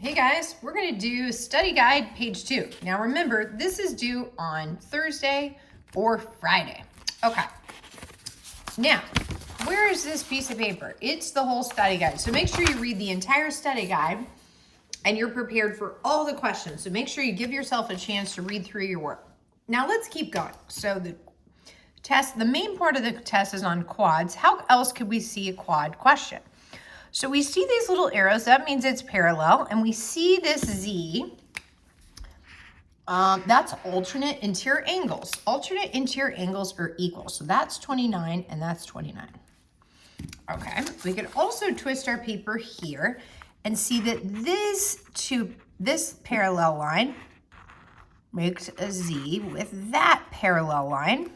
Hey guys, we're going to do study guide page 2. Now remember, this is due on Thursday or Friday. Okay. Now, where is this piece of paper? It's the whole study guide. So make sure you read the entire study guide and you're prepared for all the questions. So make sure you give yourself a chance to read through your work. Now let's keep going. So the main part of the test is on quads. How else could we see a quad question? So we see these little arrows, that means it's parallel, and we see this Z, that's alternate interior angles. Alternate interior angles are equal, so that's 29 and that's 29. Okay, we can also twist our paper here and see that this parallel line makes a Z with that parallel line.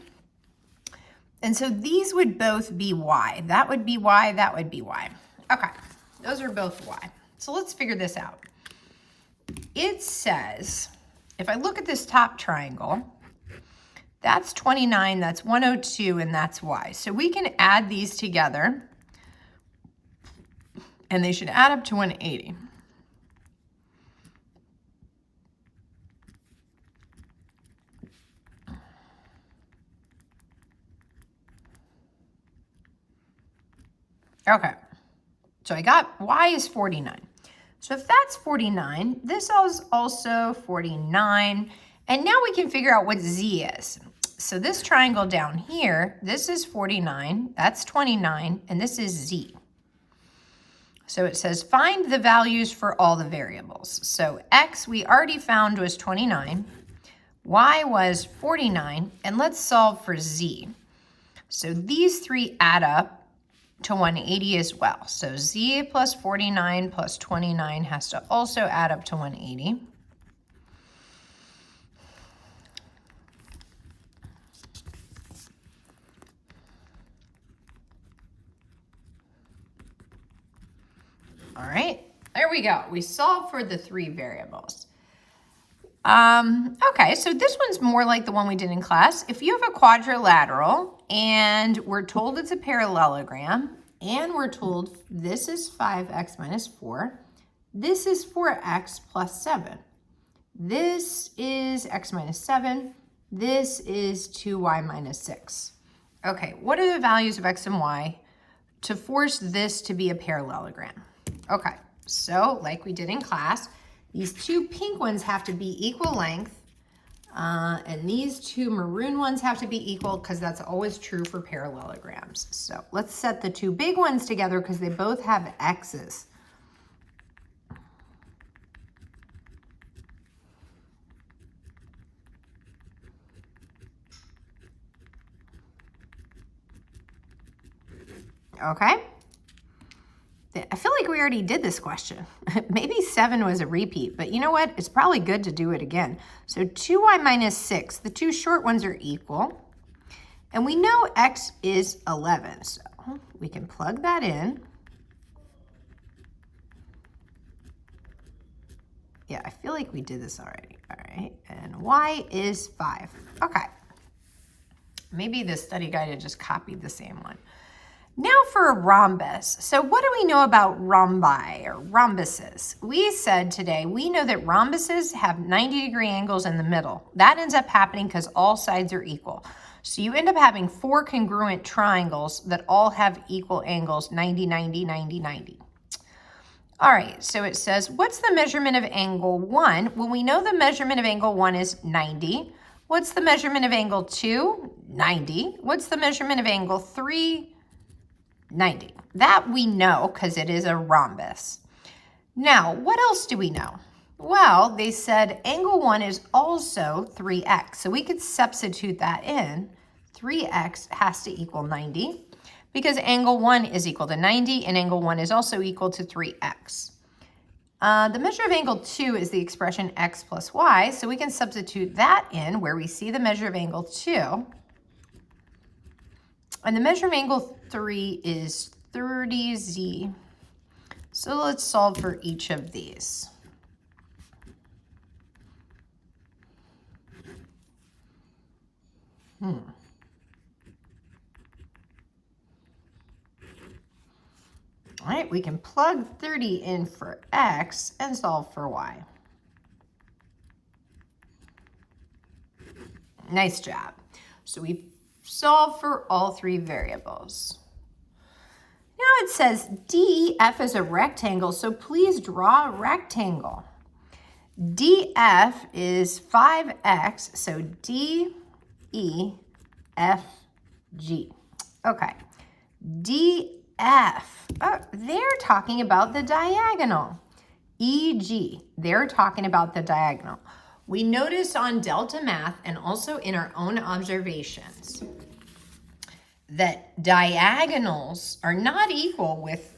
And so these would both be Y. That would be Y, that would be Y. Okay, those are both Y. So let's figure this out. It says, if I look at this top triangle, that's 29, that's 102, and that's Y. So we can add these together, and they should add up to 180. Okay. So I got Y is 49. So if that's 49, this is also 49. And now we can figure out what Z is. So this triangle down here, this is 49, that's 29, and this is Z. So it says find the values for all the variables. So X we already found was 29, Y was 49, and let's solve for Z. So these three add up to 180 as well. So Z plus 49 plus 29 has to also add up to 180. All right, there we go. We solved for the three variables. Okay, so this one's more like the one we did in class. If you have a quadrilateral and we're told it's a parallelogram and we're told this is 5x minus 4, this is 4x plus 7. This is x minus 7. This is 2y minus 6. Okay, what are the values of x and y to force this to be a parallelogram? Okay, so like we did in class, these two pink ones have to be equal length, and these two maroon ones have to be equal because that's always true for parallelograms. So let's set the two big ones together because they both have x's. Okay. I feel like we already did this question. Maybe 7 was a repeat, but you know what? It's probably good to do it again. So 2y minus 6, the two short ones are equal. And we know x is 11, so we can plug that in. Yeah, I feel like we did this already. All right, and y is 5. Okay. Maybe the study guide had just copied the same one. Now for a rhombus. So what do we know about rhombi or rhombuses? We said today, we know that rhombuses have 90-degree angles in the middle. That ends up happening because all sides are equal. So you end up having 4 congruent triangles that all have equal angles, 90, 90, 90, 90. All right, so it says, what's the measurement of angle 1? Well, we know the measurement of angle 1 is 90. What's the measurement of angle 2? 90. What's the measurement of angle 3? 90. That we know because it is a rhombus. Now, what else do we know? Well, they said angle 1 is also 3x. So we could substitute that in. 3x has to equal 90 because angle 1 is equal to 90 and angle 1 is also equal to 3x. The measure of angle 2 is the expression x plus y. So we can substitute that in where we see the measure of angle 2. And the measure of angle 3 is 30z. So let's solve for each of these. All right, we can plug 30 in for x and solve for y. Nice job. So we've solved for all three variables. Now it says DEF is a rectangle, so please draw a rectangle. DF is 5x, so DEFG. Okay, DF, oh, they're talking about the diagonal. EG, they're talking about the diagonal. We notice on Delta Math and also in our own observations that diagonals are not equal with,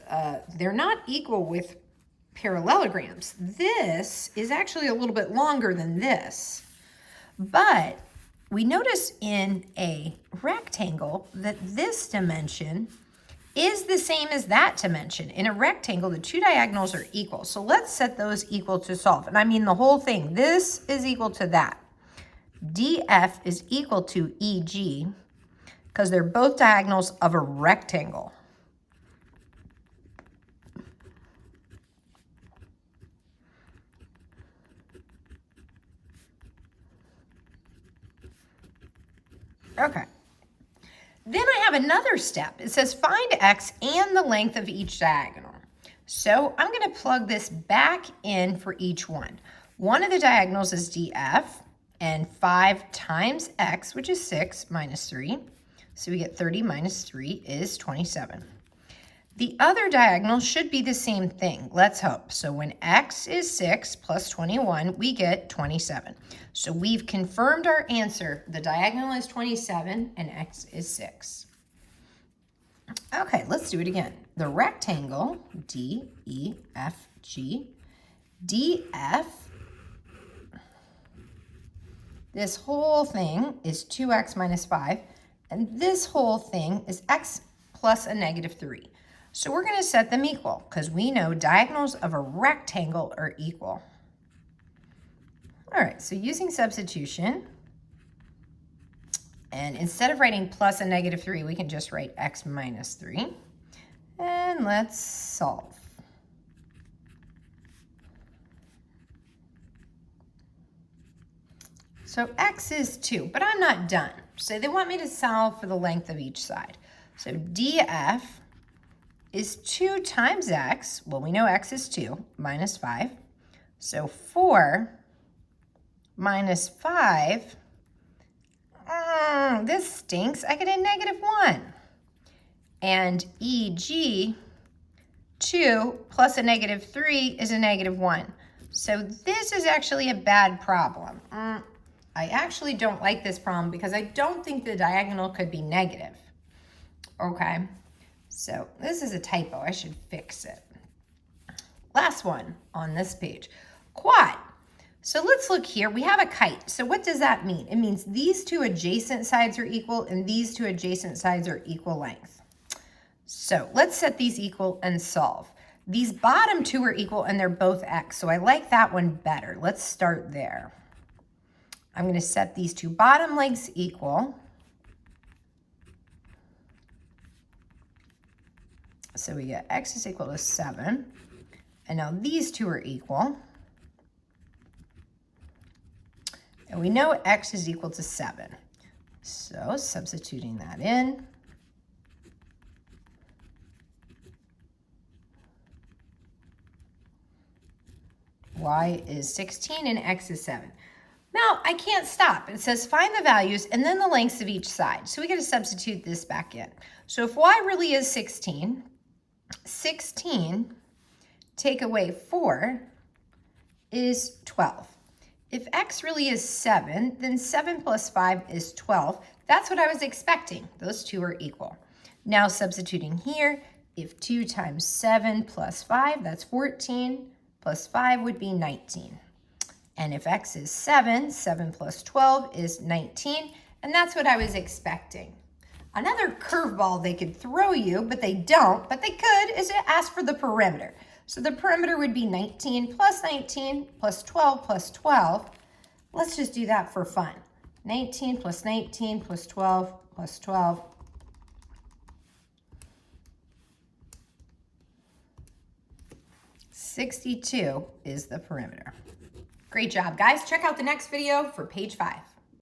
they're not equal with parallelograms. This is actually a little bit longer than this, but we notice in a rectangle that this dimension is the same as that dimension. In a rectangle, the two diagonals are equal. So let's set those equal to solve. And I mean the whole thing. This is equal to that. DF is equal to EG because they're both diagonals of a rectangle. Okay. Then I have another step. It says find x and the length of each diagonal. So I'm going to plug this back in for each one. One of the diagonals is DF, and 5 times x, which is 6, minus 3. So we get 30 minus 3 is 27. The other diagonal should be the same thing. Let's hope. So when x is 6 plus 21, we get 27. So we've confirmed our answer. The diagonal is 27 and x is 6. Okay, let's do it again. The rectangle, DEFG, DF, this whole thing is 2x minus 5, and this whole thing is x plus a negative 3. So we're going to set them equal because we know diagonals of a rectangle are equal. All right, so using substitution, and instead of writing plus a negative 3, we can just write x minus 3. And let's solve. So x is 2, but I'm not done. So they want me to solve for the length of each side. So DF is 2 times x. Well, we know x is 2, minus 5. So 4 minus 5, this stinks. I get a negative 1. And EG, 2 plus a negative 3 is a negative 1. So this is actually a bad problem. I actually don't like this problem because I don't think the diagonal could be negative. Okay, so this is a typo. I should fix it. Last one on this page. Quad. So let's look here. We have a kite. So what does that mean? It means these two adjacent sides are equal and these two adjacent sides are equal length. So let's set these equal and solve. These bottom two are equal and they're both x. So I like that one better. Let's start there. I'm going to set these two bottom legs equal. So we get x is equal to 7. And now these two are equal. And we know x is equal to 7. So substituting that in. Y is 16 and x is 7. Now I can't stop. It says find the values and then the lengths of each side. So we got to substitute this back in. So if y really is 16, 16 take away 4 is 12. If x really is 7, then 7 plus 5 is 12. That's what I was expecting. Those two are equal. Now substituting here, if 2 times 7 plus 5, that's 14, plus 5 would be 19. And if x is 7, 7 plus 12 is 19, and that's what I was expecting. Another curveball they could throw you, but they don't, but they could, is to ask for the perimeter. So the perimeter would be 19 plus 19 plus 12 plus 12. Let's just do that for fun. 19 plus 19 plus 12 plus 12. 62 is the perimeter. Great job, guys. Check out the next video for page 5.